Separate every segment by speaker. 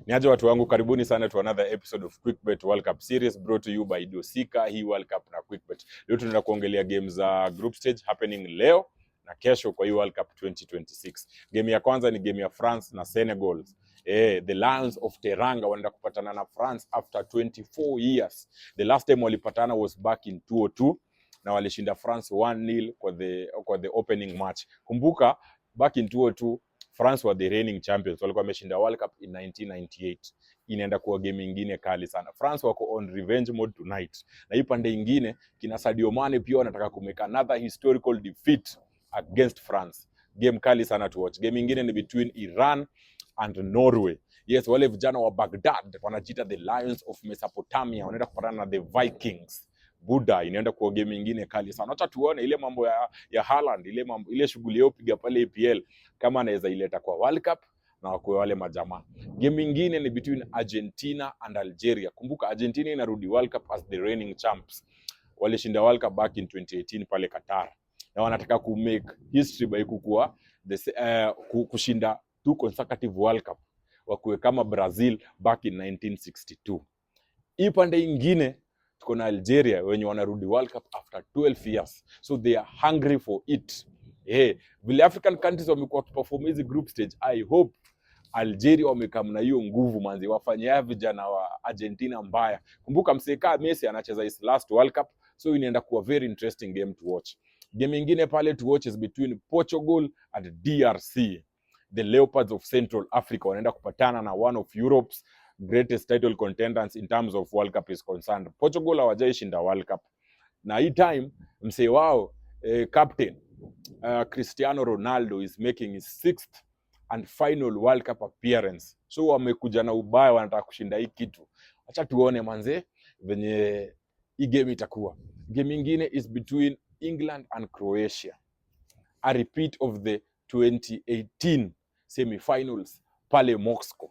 Speaker 1: Niaje watu wangu, karibuni sana to another episode of QuickBet World Cup series brought to you by Dosika, hii World Cup na QuickBet. Leo tunaenda kuongelea games za group stage happening leo na kesho kwa hii World Cup 2026. Game ya kwanza ni game ya France na Senegal. The Lions of Teranga wanaenda kupatana na France after 24 years. The last time walipatana was back in 2002 na walishinda France 1-0 kwa the opening match. Kumbuka back in 2002 France were the reigning champions. Walikuwa wameshinda World Cup in 1998. Inaenda kuwa game nyingine kali sana. France wako on revenge mode tonight. Na hii pande nyingine kina Sadio Mane pia wanataka kumake another historical defeat against France. Game kali sana to watch. Game nyingine ni between Iran and Norway. Yes, wale vijana wa Baghdad wanajiita the Lions of Mesopotamia wanaenda kupatana na the Vikings. Buda inaenda kwa game nyingine kali sana. Acha tuone ile mambo ya Haaland, ile shughuli yao piga pale EPL kama anaweza ileta kwa World Cup na kwa wale majamaa. Game nyingine ni between Argentina and Algeria. Kumbuka Argentina inarudi World Cup as the reigning champs. Walishinda World Cup back in 2018 pale Qatar. Na wanataka ku make history by kukua kushinda 2 consecutive World Cup. Wakuwe kama Brazil back in 1962. Hii pande nyingine tuko na Algeria wenye wanarudi World Cup after 12 years. So they are hungry for it. Vile African countries wamekuwa perform hizi group stage, I hope Algeria wamekam na hiyo nguvu manzi, wafanyia vijana wa Argentina mbaya. Kumbuka mseka Messi anacheza his last World Cup, so inaenda kuwa very interesting game to watch. Game nyingine pale to watch is between Portugal and DRC. The Leopards of Central Africa wanaenda kupatana na one of Europe's greatest title contenders in terms of World Cup is concerned. Portugal hawajaishinda World Cup. Na hii time msee wao captain Cristiano Ronaldo is making his 6th and final World Cup appearance. So wamekuja na ubaya, wanataka kushinda hii kitu. Acha tuone manze venye hii game itakuwa. Game nyingine is between England and Croatia. A repeat of the 2018 semi-finals pale Moscow.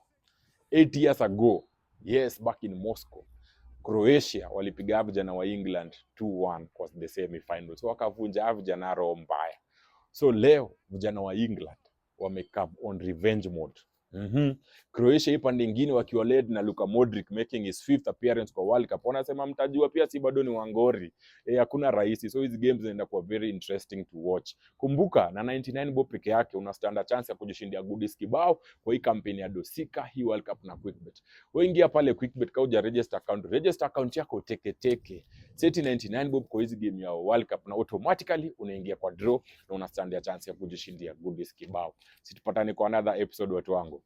Speaker 1: 8 years ago, yes, back in Moscow, Croatia walipiga vijana wa England 2-1 kwa the semi-finals. So wakavunja vijana roho mbaya. So leo vijana wa England wamekam on revenge mode. Croatia hii pande nyingine wakiwa led na Luka Modric making his 5th appearance kwa World Cup. Wanasema mtajua pia si bado ni wangori. Hakuna rahisi. So hizi games zinaenda kuwa very interesting to watch. Kumbuka na 99 bob peke yake una stand a chance ya kujishindia goodies kibao kwa hii campaign ya Dosika, hii World Cup na QuickBet. Wewe ingia pale QuickBet kauja register account. Register account yako teke. Seti 99 bob kwa hizi game ya World Cup na automatically unaingia kwa draw na una stand a chance ya kujishindia goodies kibao. Situpatane kwa another episode watu wangu.